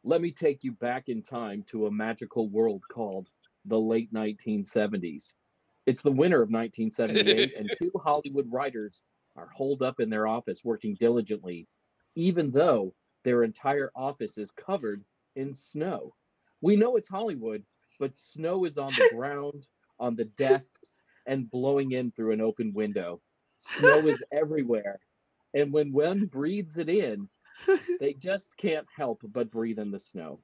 Let me take you back in time to a magical world called the late 1970s. It's the winter of 1978, and two Hollywood writers are holed up in their office working diligently, even though their entire office is covered in snow. We know it's Hollywood, but snow is on the ground, on the desks, and blowing in through an open window. Snow is everywhere, and when one breathes it in, they just can't help but breathe in the snow.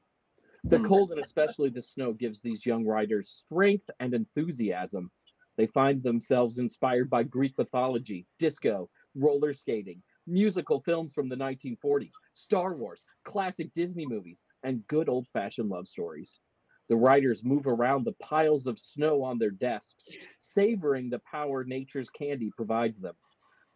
The Hmm. cold and especially the snow gives these young writers strength and enthusiasm. They find themselves inspired by Greek mythology, disco, roller skating, musical films from the 1940s, Star Wars, classic Disney movies, and good old fashioned love stories. The writers move around the piles of snow on their desks, savoring the power nature's candy provides them.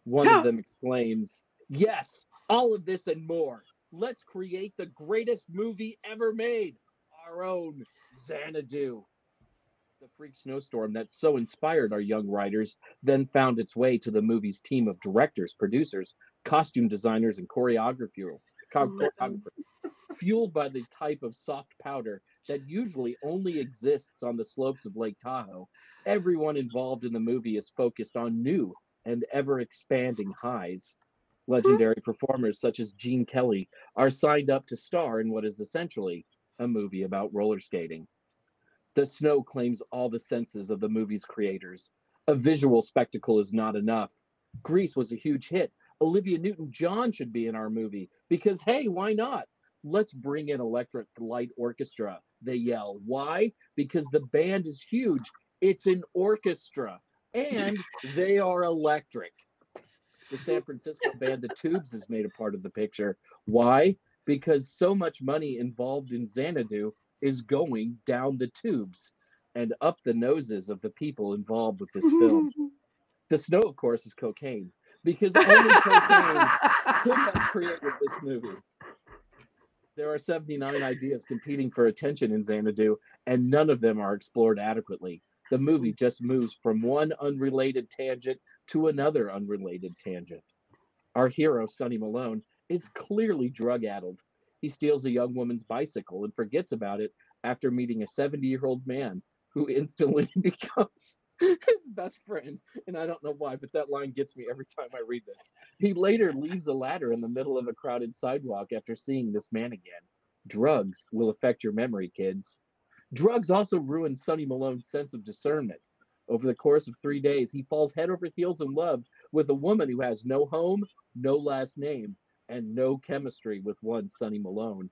One of Yeah. them exclaims, "Yes, all of this and more. Let's create the greatest movie ever made, our own Xanadu." The freak snowstorm that so inspired our young writers then found its way to the movie's team of directors, producers, costume designers, and choreographers, fueled by the type of soft powder that usually only exists on the slopes of Lake Tahoe. Everyone involved in the movie is focused on new and ever expanding highs. Legendary performers such as Gene Kelly are signed up to star in what is essentially a movie about roller skating. The snow claims all the senses of the movie's creators. A visual spectacle is not enough. Grease was a huge hit. Olivia Newton John should be in our movie because, hey, why not? Let's bring in Electric Light Orchestra. They yell. Why? Because the band is huge. It's an orchestra. And they are electric. The San Francisco band The Tubes is made a part of the picture. Why? Because so much money involved in Xanadu is going down the tubes and up the noses of the people involved with this film. The snow, of course, is cocaine, because only cocaine could have created this movie. There are 79 ideas competing for attention in Xanadu, and none of them are explored adequately. The movie just moves from one unrelated tangent to another unrelated tangent. Our hero, Sonny Malone, is clearly drug addled. He steals a young woman's bicycle and forgets about it after meeting a 70-year-old man who instantly becomes his best friend. And I don't know why, but that line gets me every time I read this. He later leaves a ladder in the middle of a crowded sidewalk after seeing this man again. Drugs will affect your memory, kids. Drugs also ruin Sonny Malone's sense of discernment. Over the course of 3 days, he falls head over heels in love with a woman who has no home, no last name, and no chemistry with one Sonny Malone.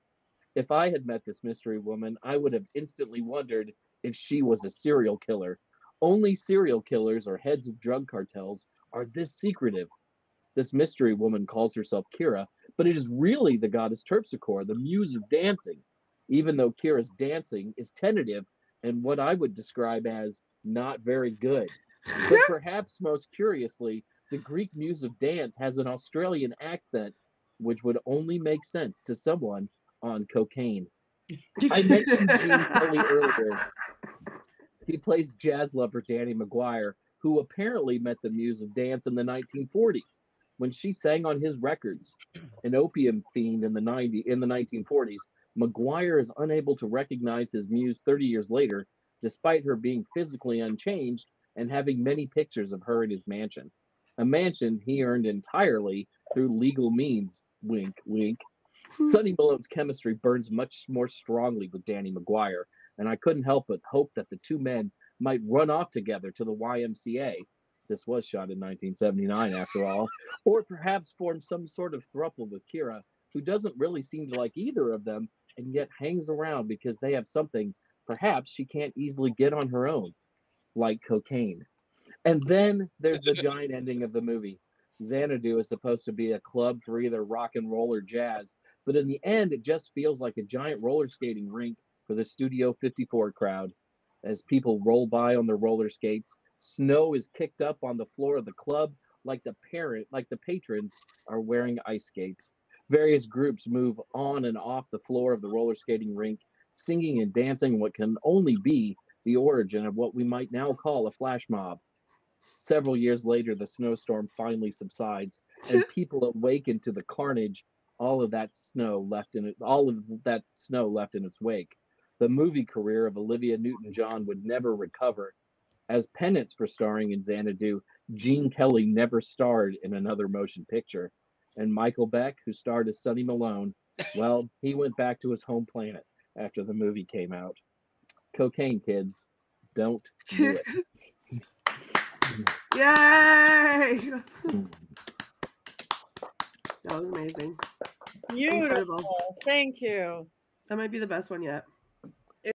If I had met this mystery woman, I would have instantly wondered if she was a serial killer. Only serial killers or heads of drug cartels are this secretive. This mystery woman calls herself Kira, but it is really the goddess Terpsichore, the muse of dancing, even though Kira's dancing is tentative and what I would describe as not very good. But perhaps most curiously, the Greek muse of dance has an Australian accent, which would only make sense to someone on cocaine. I mentioned Gene Kelly earlier. He plays jazz lover Danny McGuire, who apparently met the muse of dance in the 1940s when she sang on his records. An opium fiend in the 1940s, McGuire is unable to recognize his muse 30 years later, despite her being physically unchanged and having many pictures of her in his mansion. A mansion he earned entirely through legal means. Wink, wink. Sonny Malone's chemistry burns much more strongly with Danny McGuire, and I couldn't help but hope that the two men might run off together to the YMCA. This was shot in 1979, after all, or perhaps form some sort of throuple with Kira, who doesn't really seem to like either of them and yet hangs around because they have something perhaps she can't easily get on her own, like cocaine. And then there's the giant ending of the movie. Xanadu is supposed to be a club for either rock and roll or jazz, but in the end, it just feels like a giant roller skating rink for the Studio 54 crowd. As people roll by on their roller skates, snow is kicked up on the floor of the club like the patrons are wearing ice skates. Various groups move on and off the floor of the roller skating rink, singing and dancing what can only be the origin of what we might now call a flash mob. Several years later, the snowstorm finally subsides, and people awaken to the carnage all of that snow left in its wake. The movie career of Olivia Newton-John would never recover. As penance for starring in Xanadu, Gene Kelly never starred in another motion picture. And Michael Beck, who starred as Sonny Malone, well, he went back to his home planet after the movie came out. Cocaine, kids. Don't do it. Yay! That was amazing. Beautiful. Thank you. That might be the best one yet.